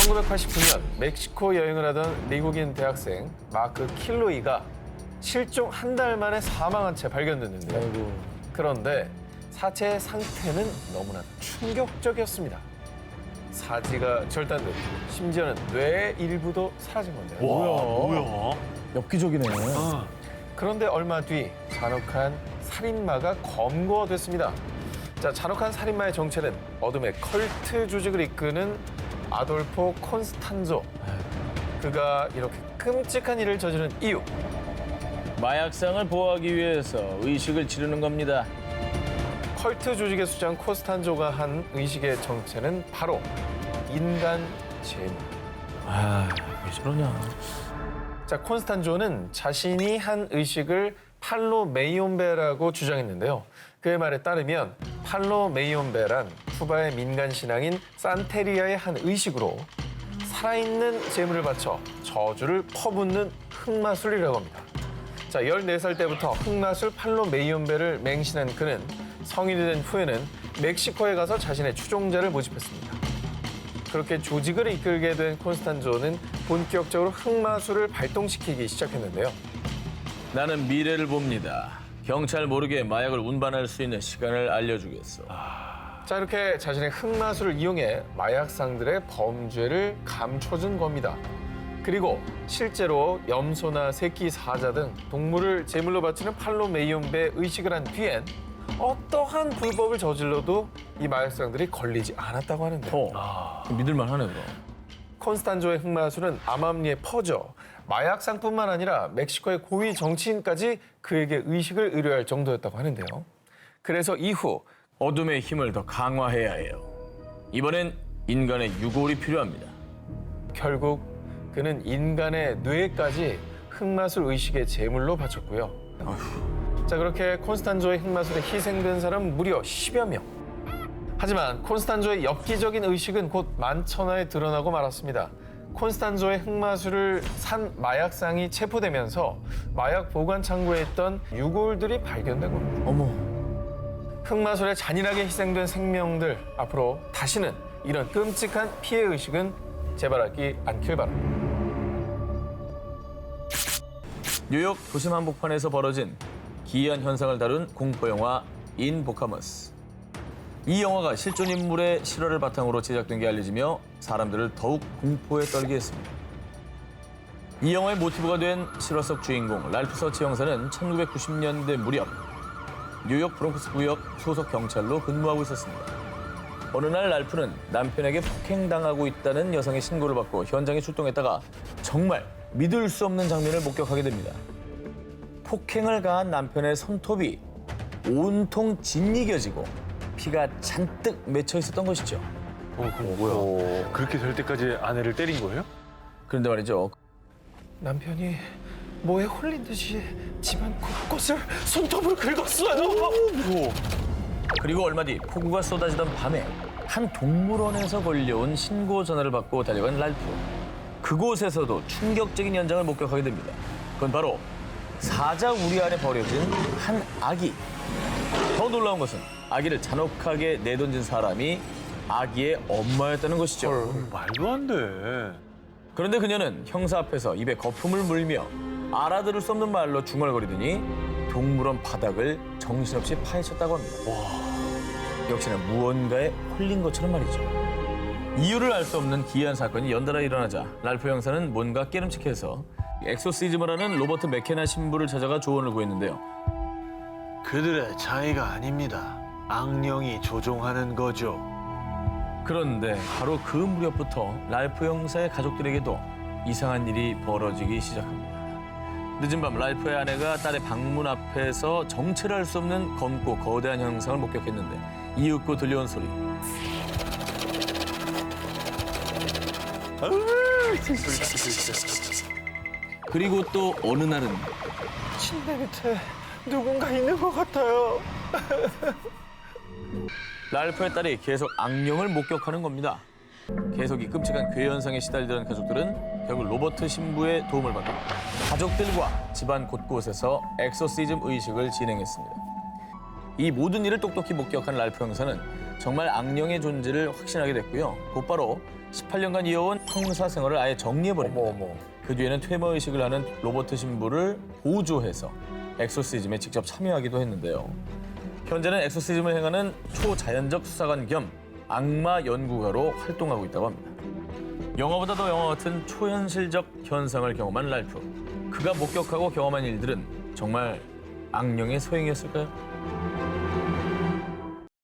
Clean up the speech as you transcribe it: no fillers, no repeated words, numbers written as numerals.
1989년 멕시코 여행을 하던 미국인 대학생 마크 킬로이가 실종 한 달 만에 사망한 채 발견됐는데요. 그런데 사체의 상태는 너무나 충격적이었습니다. 사지가 절단됐고 심지어는 뇌의 일부도 사라진 건데요. 뭐야? 엽기적이네. 그런데 얼마 뒤 잔혹한 살인마가 검거됐습니다. 자, 잔혹한 살인마의 정체는 어둠의 컬트 조직을 이끄는 아돌포 콘스탄조. 그가 이렇게 끔찍한 일을 저지른 이유. 마약상을 보호하기 위해서 의식을 지르는 겁니다. 컬트 조직의 수장 콘스탄조가 한 의식의 정체는 바로 인간 재물. 왜 저러냐. 자, 콘스탄조는 자신이 한 의식을 팔로 메이온베라고 주장했는데요. 그의 말에 따르면 팔로 메이온베란 쿠바의 민간 신앙인 산테리아의 한 의식으로 살아있는 재물을 바쳐 저주를 퍼붓는 흑마술이라고 합니다. 자, 14살 때부터 흑마술 팔로 메이온베를 맹신한 그는 성인이 된 후에는 멕시코에 가서 자신의 추종자를 모집했습니다. 그렇게 조직을 이끌게 된 콘스탄조는 본격적으로 흑마술을 발동시키기 시작했는데요. 나는 미래를 봅니다. 경찰 모르게 마약을 운반할 수 있는 시간을 알려주겠어. 자, 이렇게 자신의 흑마술을 이용해 마약상들의 범죄를 감춰준 겁니다. 그리고 실제로 염소나 새끼 사자 등 동물을 제물로 바치는 팔로 메이온베 의식을 한 뒤엔 어떠한 불법을 저질러도 이 마약상들이 걸리지 않았다고 하는데요. 믿을만 하네, 그럼. 콘스탄조의 흑마술은 암암리에 퍼져 마약상뿐만 아니라 멕시코의 고위 정치인까지 그에게 의식을 의뢰할 정도였다고 하는데요. 그래서 이후 어둠의 힘을 더 강화해야 해요. 이번엔 인간의 유골이 필요합니다. 결국 그는 인간의 뇌까지 흑마술 의식의 제물로 바쳤고요. 자, 그렇게 콘스탄조의 흑마술에 희생된 사람은 무려 10여 명. 하지만 콘스탄조의 엽기적인 의식은 곧 만천하에 드러나고 말았습니다. 콘스탄조의 흑마술을 산 마약상이 체포되면서 마약 보관 창고에 있던 유골들이 발견된 겁니다. 어머. 흑마술에 잔인하게 희생된 생명들, 앞으로 다시는 이런 끔찍한 피해 의식은 재발하지 않길 바랍니다. 뉴욕 도심 한복판에서 벌어진 기이한 현상을 다룬 공포영화 인보카머스. 이 영화가 실존 인물의 실화를 바탕으로 제작된 게 알려지며 사람들을 더욱 공포에 떨게 했습니다. 이 영화의 모티브가 된 실화 속 주인공 랄프 서치 형사는 1990년대 무렵 뉴욕 브롱크스 구역 소속 경찰로 근무하고 있었습니다. 어느 날 랄프는 남편에게 폭행당하고 있다는 여성의 신고를 받고 현장에 출동했다가 정말 믿을 수 없는 장면을 목격하게 됩니다. 폭행을 가한 남편의 손톱이 온통 짓이겨지고 피가 잔뜩 맺혀 있었던 것이죠. 뭐야? 그렇게 될 때까지 아내를 때린 거예요? 그런데 말이죠. 남편이 뭐에 홀린 듯이 집안 곳곳을 손톱으로 긁었어요. 그리고 얼마 뒤 폭우가 쏟아지던 밤에 한 동물원에서 걸려온 신고 전화를 받고 달려간 랄프. 그곳에서도 충격적인 현장을 목격하게 됩니다. 그건 바로 사자 우리 안에 버려진 한 아기. 더 놀라운 것은 아기를 잔혹하게 내던진 사람이 아기의 엄마였다는 것이죠. 말도 안 돼. 그런데 그녀는 형사 앞에서 입에 거품을 물며 알아들을 수 없는 말로 중얼거리더니 동물원 바닥을 정신없이 파헤쳤다고 합니다. 역시나 무언가에 홀린 것처럼 말이죠. 이유를 알 수 없는 기이한 사건이 연달아 일어나자 랄프 형사는 뭔가 깨름칙해서 엑소시즘을 하는 로버트 맥케나 신부를 찾아가 조언을 구했는데요. 그들의 차이가 아닙니다. 악령이 조종하는 거죠. 그런데 바로 그 무렵부터 랄프 형사의 가족들에게도 이상한 일이 벌어지기 시작합니다. 늦은 밤 랄프의 아내가 딸의 방문 앞에서 정체를 알 수 없는 검고 거대한 형상을 목격했는데 이윽고 들려온 소리. 그리고 또 어느 날은 침대 밑에 누군가 있는 것 같아요. 랄프의 딸이 계속 악령을 목격하는 겁니다. 계속 이 끔찍한 괴 현상에 시달리던 가족들은 결국 로버트 신부의 도움을 받고 가족들과 집안 곳곳에서 엑소시즘 의식을 진행했습니다. 이 모든 일을 똑똑히 목격한 랄프 형사는 정말 악령의 존재를 확신하게 됐고요. 곧바로 18년간 이어온 형사 생활을 아예 정리해버립니다. 그 뒤에는 퇴모의식을 하는 로버트 신부를 보조해서 엑소시즘에 직접 참여하기도 했는데요. 현재는 엑소시즘을 행하는 초자연적 수사관 겸 악마 연구가로 활동하고 있다고 합니다. 영화보다 더 영화 같은 초현실적 현상을 경험한 랄프. 그가 목격하고 경험한 일들은 정말 악령의 소행이었을까요?